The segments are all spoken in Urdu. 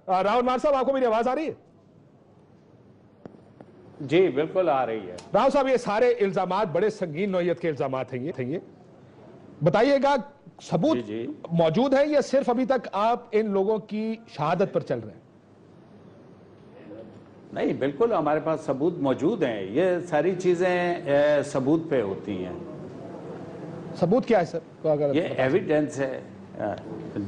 راہل مان صاحب آپ کو میری آواز آ رہی ہے؟ جی بالکل آ رہی ہے. راہل صاحب یہ سارے الزامات بڑے سنگین نوعیت کے الزامات ہیں یہ بتائیے گا ثبوت موجود ہے یا صرف ابھی تک آپ ان لوگوں کی شہادت پر چل رہے ہیں؟ نہیں بالکل ہمارے پاس ثبوت موجود ہیں. یہ ساری چیزیں ثبوت پہ ہوتی ہیں. ثبوت کیا ہے سر؟ یہ ایویڈنس ہے.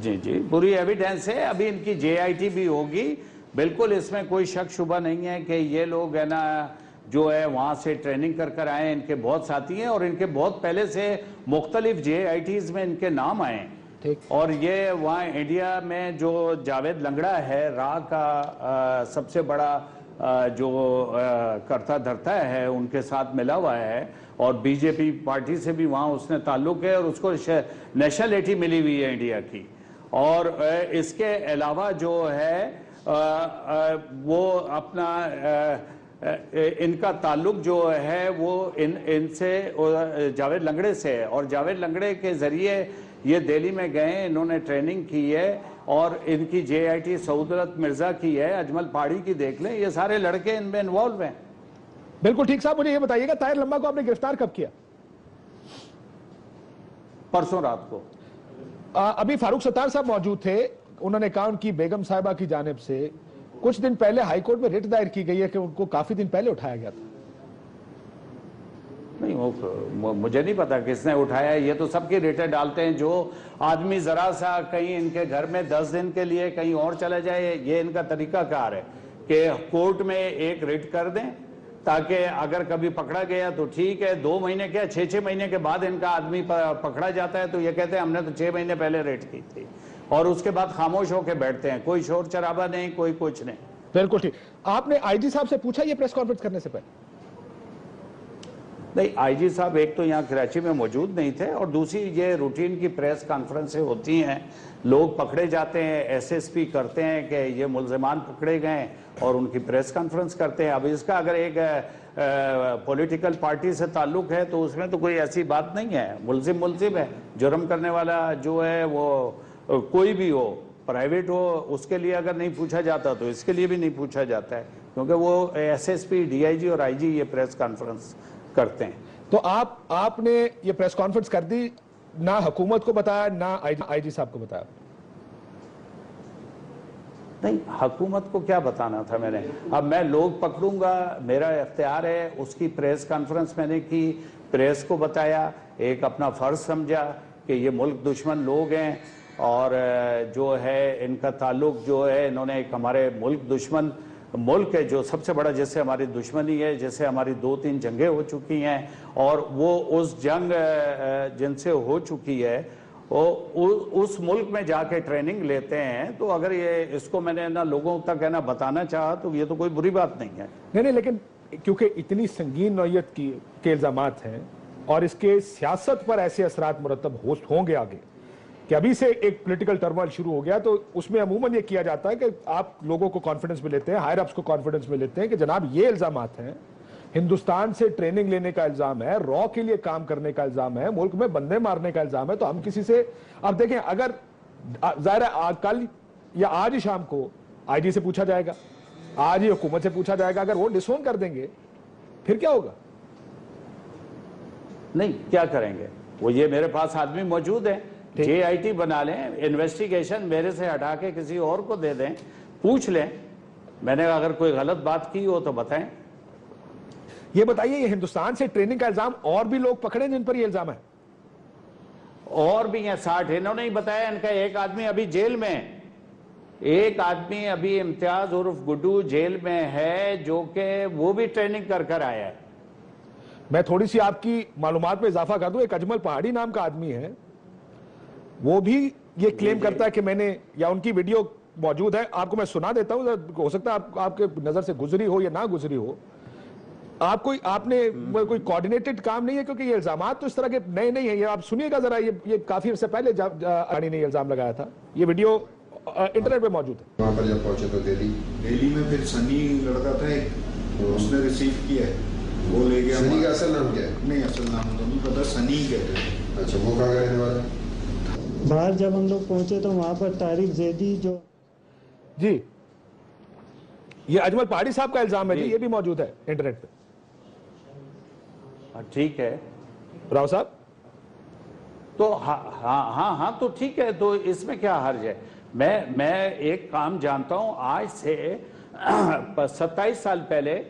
جی پوری ایویڈنس ہے. ابھی ان کی جے آئی ٹی بھی ہوگی. بالکل اس میں کوئی شک شبہ نہیں ہے کہ یہ لوگ ہے نا جو ہے وہاں سے ٹریننگ کر آئے. ان کے بہت ساتھی ہیں اور ان کے بہت پہلے سے مختلف جے آئی ٹیز میں ان کے نام آئے ہیں. اور یہ وہاں انڈیا میں جو جاوید لنگڑا ہے راہ کا سب سے بڑا جو کرتا دھرتا ہے ان کے ساتھ ملا ہوا ہے اور بی جے پی پارٹی سے بھی وہاں اس نے تعلق ہے اور اس کو نیشنلٹی ملی ہوئی ہے انڈیا کی. اور اس کے علاوہ جو ہے وہ اپنا ان کا تعلق جو ہے وہ ان سے جاوید لنگڑے سے ہے اور جاوید لنگڑے کے ذریعے یہ دہلی میں گئے. انہوں نے ٹریننگ کی ہے اور ان کی جے آئی ٹی سعودت مرزا کی ہے. اجمل پہاڑی کی دیکھ لیں. یہ سارے لڑکے ان میں انوالو ہیں. بالکل ٹھیک. صاحب مجھے یہ بتائیے گا طاہر لمبا کو آپ نے گرفتار کب کیا؟ پرسوں رات کو. ابھی فاروق ستار صاحب موجود تھے. انہوں نے کہا ان کی بیگم صاحبہ کی جانب سے کچھ دن پہلے ہائی کورٹ میں ریٹ دائر کی گئی ہے کہ ان کو کافی دن پہلے اٹھایا گیا تھا. نہیں مجھے نہیں پتا کس نے اٹھایا. یہ تو سب کی ریٹیں ڈالتے ہیں. جو آدمی ذرا سا کہیں ان کے گھر میں 10 دن کے لیے کہیں اور چلے جائے یہ ان کا طریقہ کار ہے کہ کورٹ میں ایک ریٹ کر دیں تاکہ اگر کبھی پکڑا گیا تو ٹھیک ہے. 2 مہینے کیا 6 مہینے کے بعد ان کا آدمی پکڑا جاتا ہے تو یہ کہتے ہیں ہم نے تو 6 مہینے پہلے ریٹ کی تھی اور اس کے بعد خاموش ہو کے بیٹھتے ہیں. کوئی شور چرابہ نہیں, کوئی کچھ نہیں. بالکل ٹھیک. آپ نے آئی جی صاحب سے پوچھا یہ پریس کانفرنس کرنے سے پہلے؟ نہیں آئی جی صاحب ایک تو یہاں کراچی میں موجود نہیں تھے اور دوسری یہ روٹین کی پریس کانفرنسیں ہوتی ہیں. لوگ پکڑے جاتے ہیں, ایس ایس پی کرتے ہیں کہ یہ ملزمان پکڑے گئے اور ان کی پریس کانفرنس کرتے ہیں. اب اس کا اگر ایک پولیٹیکل پارٹی سے تعلق ہے تو اس میں تو کوئی ایسی بات نہیں ہے. ملزم ہے. جرم کرنے والا جو ہے وہ کوئی بھی ہو, پرائیویٹ ہو, اس کے لیے اگر نہیں پوچھا جاتا تو اس کے لیے بھی نہیں پوچھا جاتا ہے کیونکہ وہ S S P, D I G اور آئی جی یہ پریس کانفرنس کرتے ہیں. تو آپ نے یہ پریس کانفرنس کر دی, نہ حکومت کو بتایا نہ آئی جی صاحب کو بتایا؟ نہیں حکومت کو کیا بتانا تھا میں نے. اب میں لوگ پکڑوں گا, میرا اختیار ہے. اس کی پریس کانفرنس میں نے کی, پریس کو بتایا, ایک اپنا فرض سمجھا کہ یہ ملک دشمن لوگ ہیں اور جو ہے ان کا تعلق جو ہے انہوں نے ایک ہمارے ملک دشمن ملک ہے جو سب سے بڑا جیسے ہماری دشمنی ہے, جیسے ہماری 2-3 جنگیں ہو چکی ہیں اور وہ اس جنگ جن سے ہو چکی ہے اس ملک میں جا کے ٹریننگ لیتے ہیں. تو اگر یہ اس کو میں نے لوگوں تک ہے بتانا چاہا تو یہ تو کوئی بری بات نہیں ہے. نہیں لیکن کیونکہ اتنی سنگین نوعیت کے الزامات ہیں اور اس کے سیاست پر ایسے اثرات مرتب ہوں گے آگے کہ ابھی سے ایک پولیٹیکل ٹرموائل شروع ہو گیا تو اس میں عموماً یہ کیا جاتا ہے کہ آپ لوگوں کو کانفیڈنس میں لیتے ہیں, ہائر اپس کو کانفیڈنس میں لیتے ہیں کہ جناب یہ الزامات ہیں, ہندوستان سے ٹریننگ لینے کا الزام ہے, را کے لیے کام کرنے کا الزام ہے, ملک میں بندے مارنے کا الزام ہے, تو ہم کسی سے اب دیکھیں اگر ظاہر ہے کل یا آج ہی شام کو آئی جی سے پوچھا جائے گا, آج ہی حکومت سے پوچھا جائے گا, اگر وہ ڈسون کر دیں گے پھر کیا ہوگا؟ نہیں کیا کریں گے وہ, یہ میرے پاس آدمی موجود ہے, جے آئی ٹی بنا لیں, انویسٹیگیشن میرے سے ہٹا کے کسی اور کو دے دیں, پوچھ لیں. میں نے اگر کوئی غلط بات کی ہو تو بتائیں. یہ بتائیے یہ ہندوستان سے ٹریننگ کا الزام اور بھی لوگ پکڑے جن پر یہ الزام ہے؟ اور بھی ہیں 60. انہوں نے ہی بتایا ان کا ایک آدمی ابھی جیل میں, ایک آدمی ابھی امتیاز عرف گڈو جیل میں ہے جو کہ وہ بھی ٹریننگ کر آیا ہے. میں تھوڑی سی آپ کی معلومات میں اضافہ کر دوں, ایک اجمل پہاڑی نام کا آدمی ہے, وہ بھی یہ کلیم کرتا ہے کہ میں نے, یا ان کی ویڈیو موجود ہے, آپ کو میں سنا دیتا ہوں, ہو سکتا ہے آپ کے نظر سے گزری ہو یا نہ گزری ہو. آپ نے کوئی کوارڈینیٹڈ کام نہیں ہے کیونکہ یہ الزامات تو اس طرح کے نئے نہیں ہیں. یہ آپ سنیے گا ذرا, یہ کافی عرصے پہلے آڑی نے یہ الزام لگایا تھا. یہ ویڈیو انٹرنیٹ پہ موجود ہے. وہاں پر جب پہنچے تو دہلی میں پھر سنی لڑکا تھا ایک, اس نے ریسیو کیا ہے, وہ لے گیا. سنی کا اصل نام کیا ہے؟ نہیں اصل نام تو نہیں پتا, سنی کہتے ہیں. اچھا, وہ کہاں رہنے والا ہے؟ باہر جب ہم لوگ پہنچے تو وہاں پر طارق زیدی جو جی یہ اجمل پہاڑی صاحب کا الزام ہے جی، یہ بھی موجود ہے انٹرنیٹ پہ. ٹھیک ہے راؤ صاحب تو ہاں تو ٹھیک ہے، تو اس میں کیا حرج ہے. میں ایک کام جانتا ہوں، آج سے 27 سال پہلے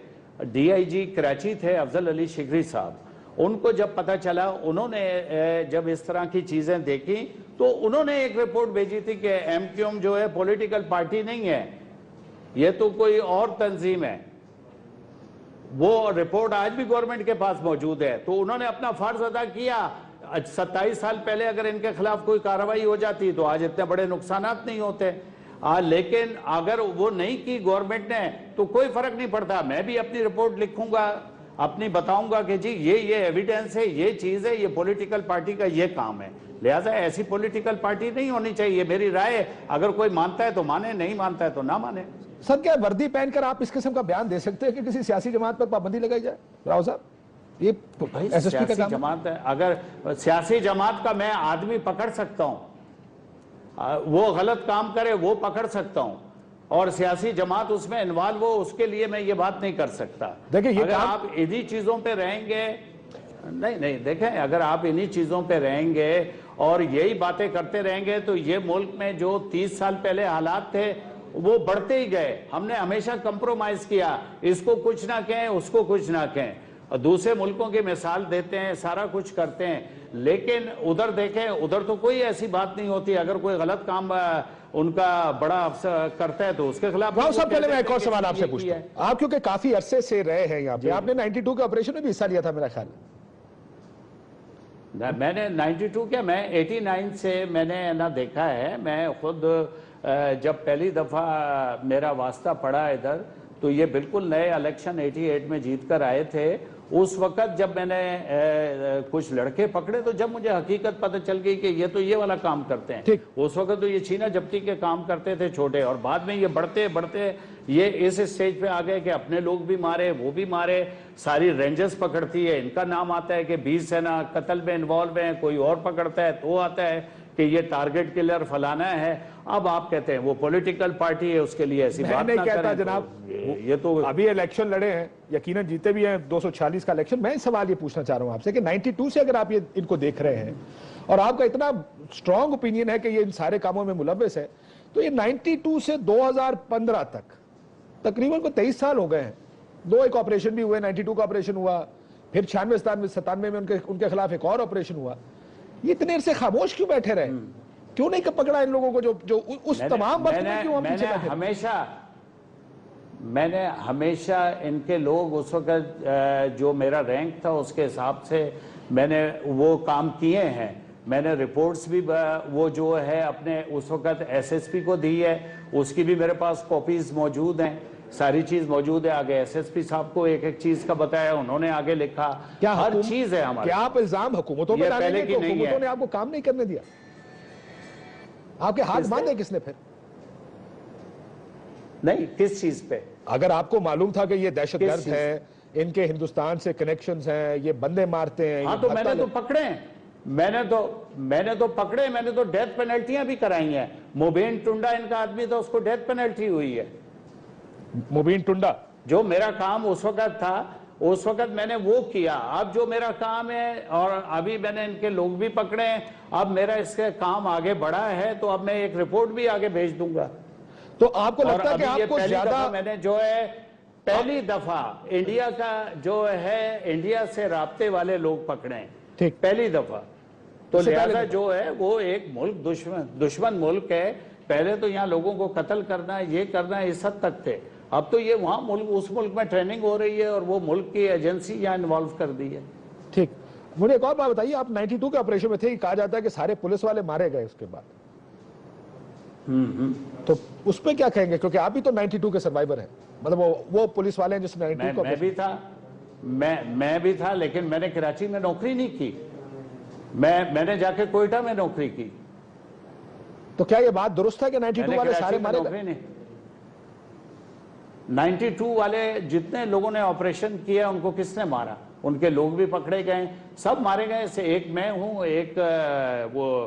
ڈی آئی جی کراچی تھے افضل علی شکری صاحب، ان کو جب پتا چلا، انہوں نے جب اس طرح کی چیزیں دیکھی تو انہوں نے ایک رپورٹ بھیجی تھی کہ ایم کیو ایم جو ہے پولیٹیکل پارٹی نہیں ہے، یہ تو کوئی اور تنظیم ہے. وہ رپورٹ آج بھی گورنمنٹ کے پاس موجود ہے. تو انہوں نے اپنا فرض ادا کیا. 27 سال پہلے اگر ان کے خلاف کوئی کارروائی ہو جاتی تو آج اتنے بڑے نقصانات نہیں ہوتے. لیکن اگر وہ نہیں کی گورنمنٹ نے تو کوئی فرق نہیں پڑتا. میں بھی اپنی رپورٹ لکھوں گا، اپنی بتاؤں گا کہ جی یہ ایویڈنس ہے، یہ چیز ہے، یہ پولیٹیکل پارٹی کا یہ کام ہے. لہٰذا ایسی پولیٹیکل پارٹی نہیں ہونی چاہیے. میری رائے، اگر کوئی مانتا ہے تو مانے، نہیں مانتا ہے تو نہ مانے. سر کیا وردی پہن کر آپ اس قسم کا بیان دے سکتے ہیں کہ کسی سیاسی جماعت پر پابندی لگائی جائے؟ راؤ صاحب یہ ایس ایس پی کا سیاسی جماعت ہے، اگر سیاسی جماعت کا میں آدمی پکڑ سکتا ہوں، وہ غلط کام کرے وہ پکڑ سکتا ہوں، اور سیاسی جماعت اس میں انوالو ہو، اس کے لیے میں یہ بات نہیں کر سکتا. اگر آپ انہی چیزوں پہ رہیں گے، نہیں دیکھیں، اگر آپ انہی چیزوں پہ رہیں گے اور یہی باتیں کرتے رہیں گے تو یہ ملک میں جو 30 سال پہلے حالات تھے وہ بڑھتے ہی گئے. ہم نے ہمیشہ کمپرومائز کیا، اس کو کچھ نہ کہیں، اس کو کچھ نہ کہیں، اور دوسرے ملکوں کی مثال دیتے ہیں، سارا کچھ کرتے ہیں. لیکن ادھر دیکھیں، ادھر تو کوئی ایسی بات نہیں ہوتی. اگر کوئی غلط کام ان کا بڑا افسر کرتا ہے تو اس کے خلاف. راؤ صاحب پہلے میں ایک اور سوال آپ سے پوچھتا ہوں. آپ کیونکہ کافی عرصے سے رہے ہیں یہاں پہ، آپ نے 92 کے آپریشن میں بھی حصہ لیا تھا میرا خیال ہے. میں نے 92 کیا، میں 89 سے میں نے نہ دیکھا ہے. میں خود جب پہلی دفعہ میرا واسطہ پڑا ادھر تو یہ بالکل نئے الیکشن 88 میں جیت کر آئے تھے. اس وقت جب میں نے کچھ لڑکے پکڑے تو جب مجھے حقیقت پتہ چل گئی کہ یہ تو یہ والا کام کرتے ہیں. اس وقت تو یہ چھینا جپٹی کے کام کرتے تھے چھوٹے، اور بعد میں یہ بڑھتے بڑھتے یہ اس سٹیج پہ آ گئے کہ اپنے لوگ بھی مارے، وہ بھی مارے. ساری رینجرز پکڑتی ہے، ان کا نام آتا ہے کہ 20 سینا قتل میں انوالو ہیں. کوئی اور پکڑتا ہے تو آتا ہے کہ یہ ٹارگٹ کلر فلانا ہے. اب آپ کہتے ہیں وہ پولیٹیکل پارٹی ہے، اس کے لیے ایسی بات نہ کریں. جناب یہ تو ابھی الیکشن لڑے ہیں، یقیناً جیتے بھی ہیں 246 کا الیکشن. میں سوال یہ پوچھنا چاہ رہا ہوں آپ سے کہ 92 سے اگر آپ یہ ان کو دیکھ رہے ہیں اور آپ کا اتنا سٹرونگ اوپینین ہے کہ یہ ان سارے کاموں میں ملوث ہے، تو یہ 92 سے 2015 تک تقریباً کو 23 سال ہو گئے ہیں. ایک آپریشن بھی ہوئے، 92 کا آپریشن ہوا، پھر 96 97 میں ان کے خلاف ایک اور آپریشن ہوا. یہ اتنے عرصے خاموش کیوں بیٹھے رہے؟ کیوں نہیں پکڑا ان لوگوں کو جو اس تمام وقت میں کیوں ہم پیچھے بیٹھے؟ میں نے ہمیشہ ان کے لوگ اس وقت جو میرا رینک تھا اس کے حساب سے میں نے وہ کام کیے ہیں. میں نے رپورٹس بھی وہ جو ہے اپنے اس وقت ایس ایس پی کو دی ہے، اس کی بھی میرے پاس کاپیز موجود ہیں. ساری چیز موجود ہے. آگے ایس ایس پی صاحب کو ایک ایک چیز کا بتایا، انہوں نے آگے لکھا. ہر چیز ہے ہمارے. کیا آپ الزام حکومتوں پہ ڈالیں گے کہ حکومتوں نے آپ کو کام نہیں کرنے دیا؟ آپ کے ہاتھ باندھے کس نے پھر؟ نہیں، کس چیز پہ؟ اگر آپ کو معلوم تھا کہ یہ دہشت گرد ہے، ان کے ہندوستان سے کنیکشنز ہیں، یہ بندے مارتے ہیں. ہاں تو میں نے تو پکڑے ہیں، میں نے تو پکڑے، میں نے تو ڈیتھ پینلٹیاں بھی کرائی ہیں. مبین ٹنڈا ان کا آدمی تھا، اس کو ڈیتھ پینلٹی ہوئی ہے. مبین ٹنڈا جو میرا کام اس وقت تھا، اس وقت میں نے وہ کیا. اب جو میرا کام ہے، اور ابھی میں نے ان کے لوگ بھی پکڑے ہیں، اب میرا اس کے کام آگے بڑھا ہے تو اب میں ایک رپورٹ بھی آگے بھیج دوں گا. تو آپ کو لگتا ہے کہ آپ کو زیادہ میں نے جو ہے پہلی دفعہ انڈیا کا جو ہے انڈیا سے رابطے والے لوگ پکڑے ہیں پہلی دفعہ. تو لہذا جو ہے وہ ایک ملک دشمن ملک ہے. پہلے تو یہاں لوگوں کو قتل کرنا ہے، یہ کرنا ہے، اس حد تک تھے. اب تو یہ وہاں اس ملک میں ٹریننگ ہو رہی ہے اور وہ ملک کی ایجنسی یہاں انوالو کر دی ہے. ٹھیک، مجھے ایک اور بات بتائیے، آپ 92 کے آپریشن میں تھے، کہا جاتا ہے کہ سارے پولیس والے مارے گئے اس کے بعد. تو اس پہ کیا کہیں گے؟ کیونکہ آپ بھی تو 92 کے سروائیور ہیں، مطلب وہ پولیس والے ہیں جس نے 92 کو. میں بھی تھا لیکن میں نے کراچی میں نوکری نہیں کی. میں نے جا کے کوئٹہ میں نوکری کی. تو کیا یہ بات درست ہے کہ 92 والے سارے مارے گئے؟ 92 والے جتنے لوگوں نے آپریشن کیا ان کو کس نے مارا؟ ان کے لوگ بھی پکڑے گئے، سب مارے گئے. ایک میں ہوں، ایک وہ